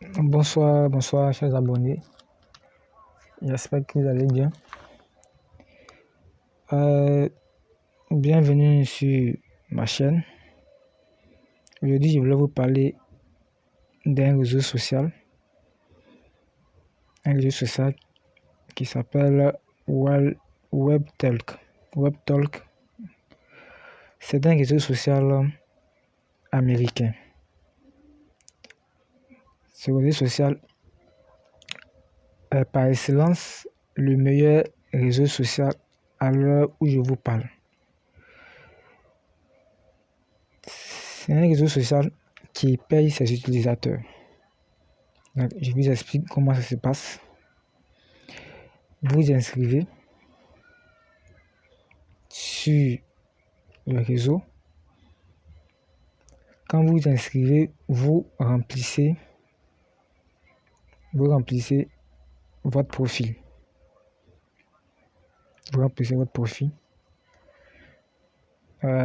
Bonsoir, bonsoir, chers abonnés. J'espère que vous allez bien. Bienvenue sur ma chaîne. Aujourd'hui, je voulais vous parler d'un réseau social. Un réseau social qui s'appelle WebTalk. WebTalk, c'est un réseau social américain. Ce réseau social est par excellence le meilleur réseau social à l'heure où je vous parle. C'est un réseau social qui paye ses utilisateurs. Donc, je vous explique comment ça se passe. Vous vous inscrivez sur le réseau. Quand vous vous inscrivez, vous remplissez votre profil. Vous remplissez votre profil. Là,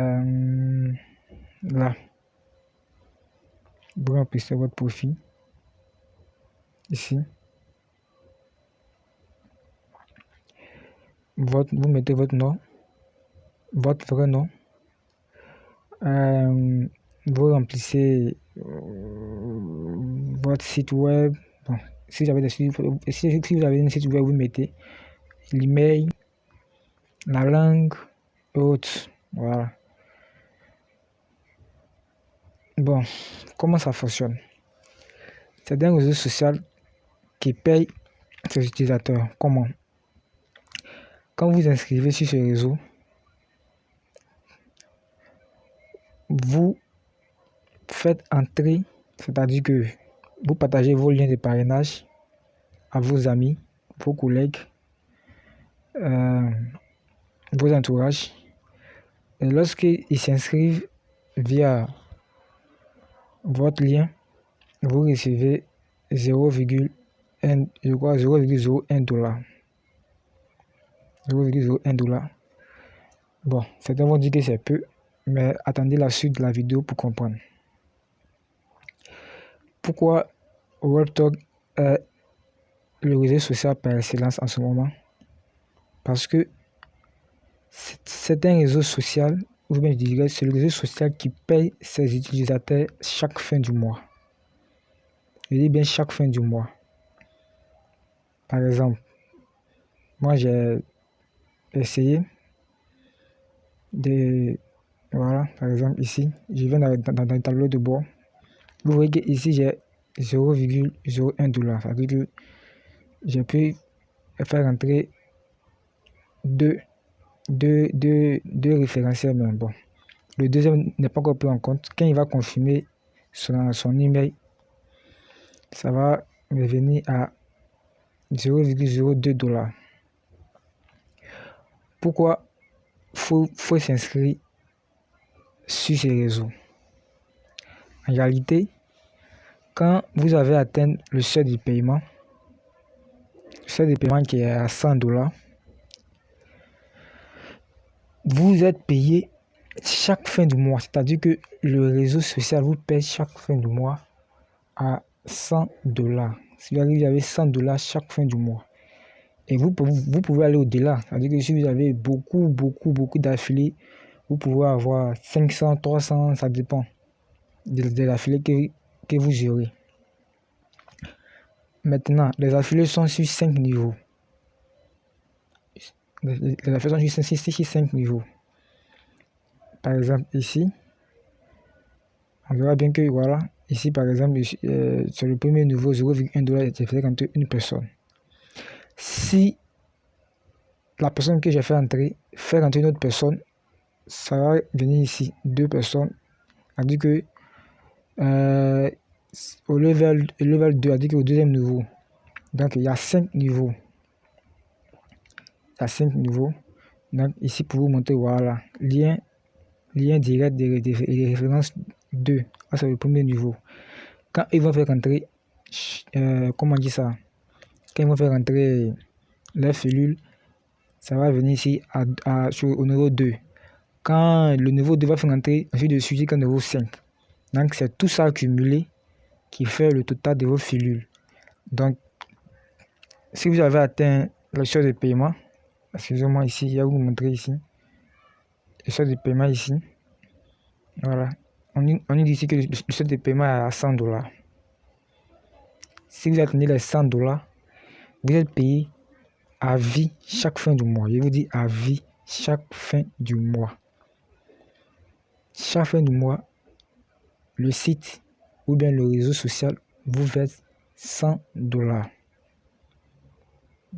vous remplissez votre profil. Ici. Vous mettez votre nom, votre vrai nom. Vous remplissez votre site web. Bon, si vous avez un site web, vous mettez l'email, la langue et autres. Voilà. Bon, comment ça fonctionne? C'est un réseau social qui paye ses utilisateurs. Comment? Quand vous vous inscrivez sur ce réseau, vous faites entrer, c'est-à-dire que vous partagez vos liens de parrainage à vos amis, vos collègues, vos entourages. Et lorsqu'ils s'inscrivent via votre lien, vous recevez 0,01 $. 0,01 $. Bon, certains vont dire que c'est peu, mais attendez la suite de la vidéo pour comprendre. Pourquoi WebTalk est le réseau social par excellence en ce moment? Parce que c'est un réseau social, ou bien je dirais, c'est le réseau social qui paye ses utilisateurs chaque fin du mois. Je dis bien chaque fin du mois. Par exemple, moi j'ai essayé de... Voilà, par exemple ici, je viens dans le tableau de bord. Vous voyez que ici j'ai 0,01 $. Ça veut dire que j'ai pu faire entrer deux référentiels, mais bon. Le deuxième n'est pas encore pris en compte. Quand il va confirmer son email, ça va revenir à 0,02 $. Pourquoi faut s'inscrire sur ces réseaux? En réalité, quand vous avez atteint le seuil de paiement qui est à 100 $, vous êtes payé chaque fin du mois. C'est-à-dire que le réseau social vous paye chaque fin du mois à 100 $. Si vous avez 100 $ chaque fin du mois. Et vous pouvez aller au-delà. C'est-à-dire que si vous avez beaucoup d'affiliés, vous pouvez avoir 500, 300, ça dépend des affiliés que vous aurez. Maintenant, les affiliés sont sur 5 niveaux. Les affiliés sont sur 5 niveaux. Par exemple, ici, on verra bien que, voilà, ici, par exemple, sur le premier niveau, 0,1 $ est fait entre une personne. Si la personne que j'ai fait entrer une autre personne, ça va venir ici, 2 personnes. C'est-à-dire que au level 2, c'est-à-dire qu'au deuxième niveau, donc il y a 5 niveaux. Il y a 5 niveaux. Donc ici, pour vous montrer, voilà, lien direct des références 2. Ça, c'est le premier niveau. Quand ils vont faire entrer, comment on dit ça? Quand ils vont faire entrer les cellules, ça va venir ici au niveau 2. Quand le niveau 2 va faire entrer, ensuite de suite, au niveau 5. Donc c'est tout ça accumulé qui fait le total de vos filules. Donc, si vous avez atteint le seuil de paiement, excusez-moi ici, je vais vous montrer ici, le seuil de paiement ici, voilà, on dit ici que le seuil de paiement est à $100. Si vous atteignez les $100, vous êtes payé à vie chaque fin du mois. Je vous dis à vie chaque fin du mois. Chaque fin du mois, le site ou bien le réseau social vous verse $100.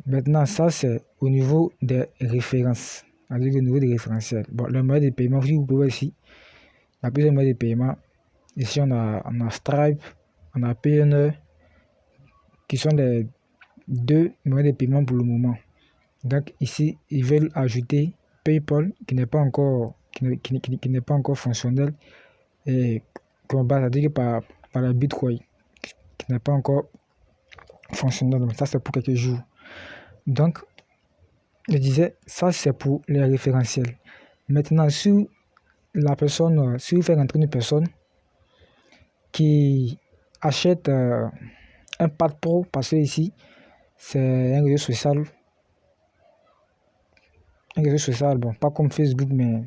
Maintenant, ça c'est au niveau des références, c'est-à-dire au niveau des référentiels. Bon, le moyen de paiement, vous pouvez ici, il y a plusieurs moyens de paiement. Ici, on a Stripe, on a PNE, qui sont les deux moyens de paiement pour le moment. Donc ici, ils veulent ajouter PayPal, qui n'est pas encore, qui n'est pas encore fonctionnel, et qu'on base, c'est-à-dire par la Bitcoin, qui n'est pas encore fonctionnel. Donc ça, c'est pour quelques jours. Donc, je disais, ça c'est pour les référentiels. Maintenant, si la personne, si vous faites rentrer une personne qui achète un Pad Pro, parce que ici, c'est un réseau social, bon, pas comme Facebook, mais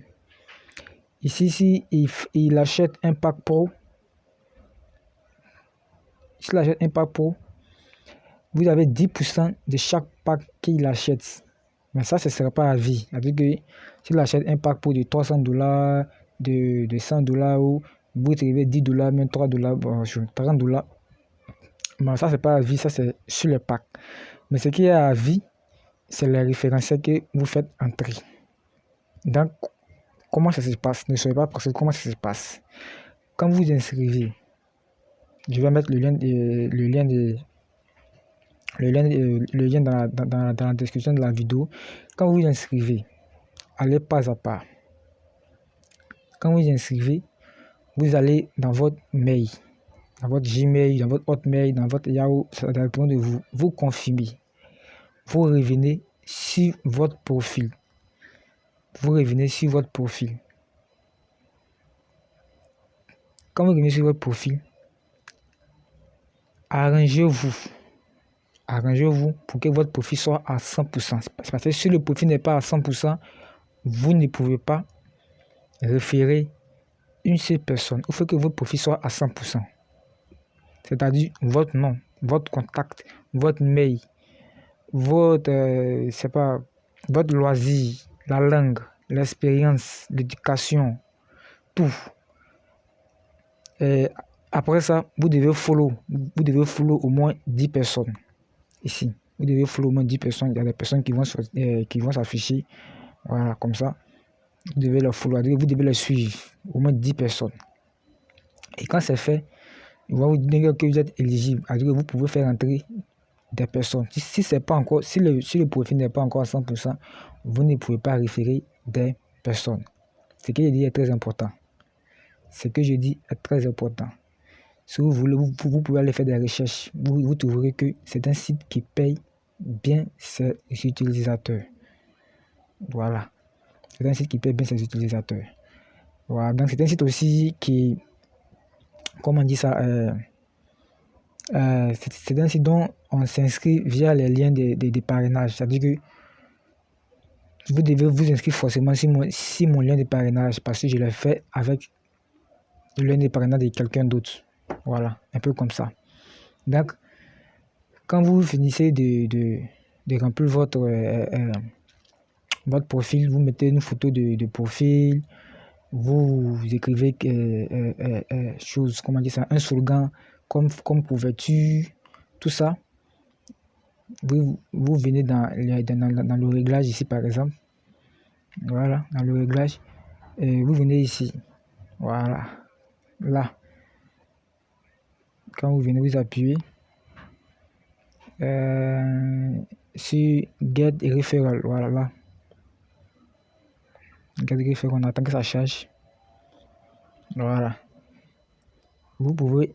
ici, si il achète un pack Pro, s'il achète un pack Pro, vous avez 10% de chaque pack qu'il achète. Mais ça, ce ne sera pas à vie. C'est-à-dire que s'il achète un pack Pro de $300, de $100, ou vous trouvez $10, même $3, bon, $30, bon, ça, c'est pas à vie, ça, c'est sur le pack. Mais ce qui est à vie, c'est les référentiels que vous faites entrer. Donc, comment ça se passe? Ne soyez pas pressé, comment ça se passe? Quand vous vous inscrivez, je vais mettre le lien dans la description de la vidéo. Quand vous vous inscrivez, allez pas à pas. Quand vous vous inscrivez, vous allez dans votre mail, dans votre Gmail, dans votre Hotmail, dans votre Yahoo, ça dépend de vous. Vous confirmez. Vous revenez sur votre profil. Quand vous revenez sur votre profil, arrangez-vous pour que votre profil soit à 100%. Parce que si le profil n'est pas à 100%, vous ne pouvez pas référer une seule personne. Il faut que votre profil soit à 100%. C'est-à-dire votre nom, votre contact, votre mail, votre loisir, la langue, l'expérience, l'éducation, tout. Et après ça, vous devez follow au moins 10 personnes. Ici, vous devez follow au moins 10 personnes. Il y a des personnes qui vont s'afficher. Voilà, comme ça. Vous devez les follow, vous devez les suivre. Au moins 10 personnes. Et quand c'est fait, il va vous dire que vous êtes éligible. C'est-à-dire que vous pouvez faire entrer des personnes. Si le profil n'est pas encore à 100%, vous ne pouvez pas référer des personnes. Ce que je dis est très important. Ce que je dis est très important. Si vous voulez, vous pouvez aller faire des recherches. Vous trouverez que c'est un site qui paye bien ses utilisateurs. Voilà. C'est un site qui paye bien ses utilisateurs. Voilà. Donc c'est un site aussi qui, comment on dit ça, c'est un site dont on s'inscrit via les liens des parrainages. C'est-à-dire que vous devez vous inscrire forcément sur mon lien de parrainage parce que je l'ai fait avec le lien de parrainage de quelqu'un d'autre. Voilà, un peu comme ça. Donc, quand vous finissez de remplir votre profil, vous mettez une photo de profil, vous écrivez comment dire ça, un slogan comme couverture, tout ça. Vous venez dans le réglage ici par exemple. Voilà, dans le réglage. Et vous venez ici. Voilà. Là. Quand vous venez, vous appuyez sur Get Referral. Voilà, là. Get Referral, on attend que ça charge. Voilà. Vous pouvez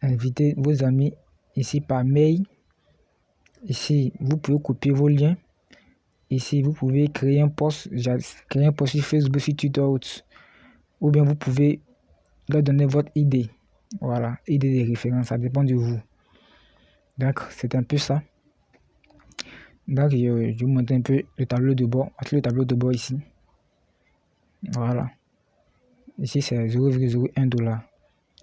inviter vos amis ici par mail. Ici, vous pouvez copier vos liens. Ici, vous pouvez créer un post sur Facebook, sur Twitter, ou bien vous pouvez leur donner votre idée. Voilà, idée des références, ça dépend de vous. Donc, c'est un peu ça. Donc, je vous montre un peu le tableau de bord. Le tableau de bord ici. Voilà. Ici, c'est 0,01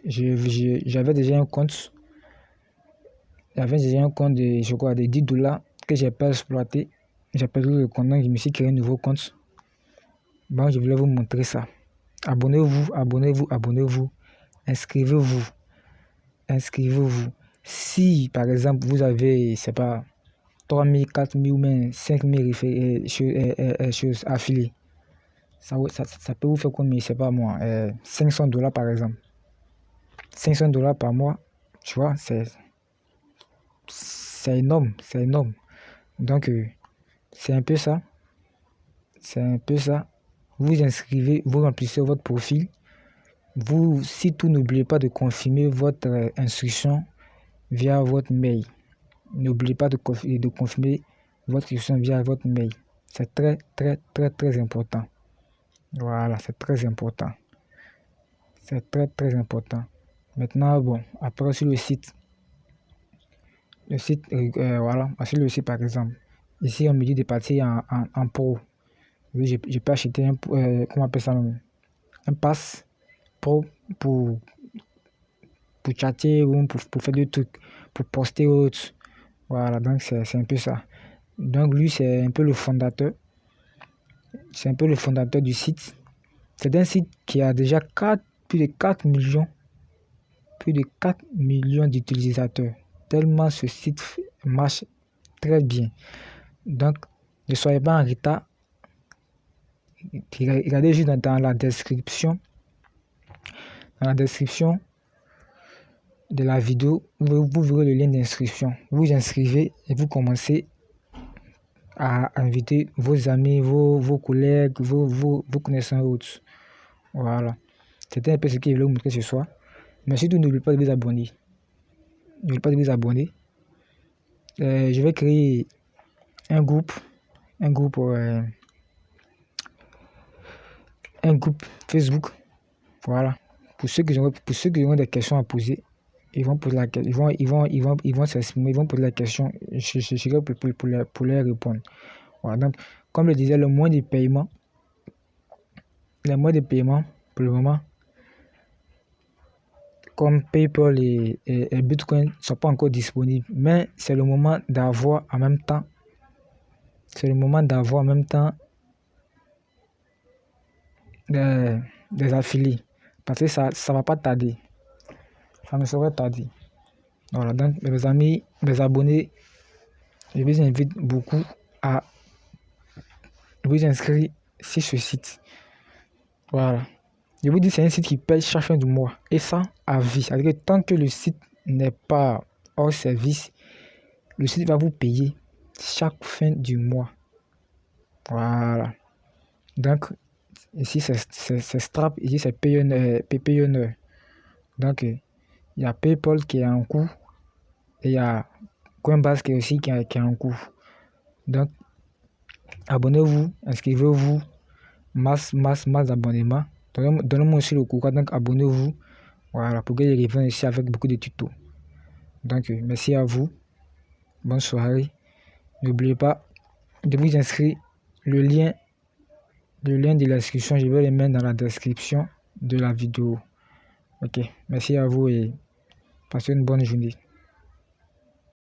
$. J'avais déjà un compte. J'avais déjà un compte de, je crois, de 10 $ que j'ai pas exploité. J'ai perdu le compte, donc je me suis créé un nouveau compte. Bon, je voulais vous montrer ça. Abonnez-vous, abonnez-vous, abonnez-vous. Inscrivez-vous. Inscrivez-vous. Si, par exemple, vous avez, c'est pas, 3000, 4000 ou même 5000 choses affiliées, ça peut vous faire combien, c'est pas moi, 500 $ par exemple. 500 $ par mois, tu vois, c'est énorme, c'est énorme. Donc, c'est un peu ça. C'est un peu ça. Vous inscrivez, vous remplissez votre profil. Vous, si tout, n'oubliez pas de confirmer votre instruction via votre mail. N'oubliez pas de confirmer votre instruction via votre mail. C'est très, très, très, très important. Voilà, c'est très important. C'est très, très important. Maintenant, bon, après sur le site, voilà, sur le site par exemple, ici on me dit de partir en pro. Oui, je peux acheter comment on appelle ça, un pass pro pour, pour chatter ou pour faire des trucs, pour poster autres. Voilà, donc c'est un peu ça. Donc lui, c'est un peu le fondateur. C'est un peu le fondateur du site. C'est un site qui a déjà plus de 4 millions, d'utilisateurs. Tellement ce site marche très bien. Donc, ne soyez pas en retard. Regardez juste dans la description. Dans la description de la vidéo, vous verrez le lien d'inscription. Vous inscrivez et vous commencez à inviter vos amis, vos collègues, vos connaissances autres. Voilà. C'était un peu ce que je voulais vous montrer ce soir. Mais surtout, n'oubliez pas de vous abonner. N'oubliez pas de vous abonner. Je vais créer un groupe Facebook. Voilà. Pour ceux qui ont des questions à poser, ils vont poser ils vont s'exprimer, ils vont poser la question. Je serai pour les répondre. Voilà. Donc, comme je le disais, les moyens de paiement pour le moment, comme PayPal et Bitcoin ne sont pas encore disponibles. Mais c'est le moment d'avoir en même temps des affiliés. Parce que ça ne va pas tarder. Ça ne saurait tarder. Voilà, donc mes amis, mes abonnés, je vous invite beaucoup à vous inscrire sur ce site. Voilà. Je vous dis, c'est un site qui paye chaque fin du mois. Et ça, à vie. C'est-à-dire que tant que le site n'est pas hors service, le site va vous payer chaque fin du mois. Voilà. Donc, ici, c'est Strap. Ici, c'est Payoneer. Donc, il y a PayPal qui est en cours. Et il y a Coinbase qui est aussi qui est en cours. Donc, abonnez-vous, inscrivez-vous. Masse d'abonnements. Donnez-moi aussi le courant. Donc, abonnez-vous. Voilà, pour que je revienne ici avec beaucoup de tutos. Donc, merci à vous. Bonne soirée. N'oubliez pas de vous inscrire. Le lien de l'inscription, je vais le mettre dans la description de la vidéo. Ok, merci à vous et passez une bonne journée.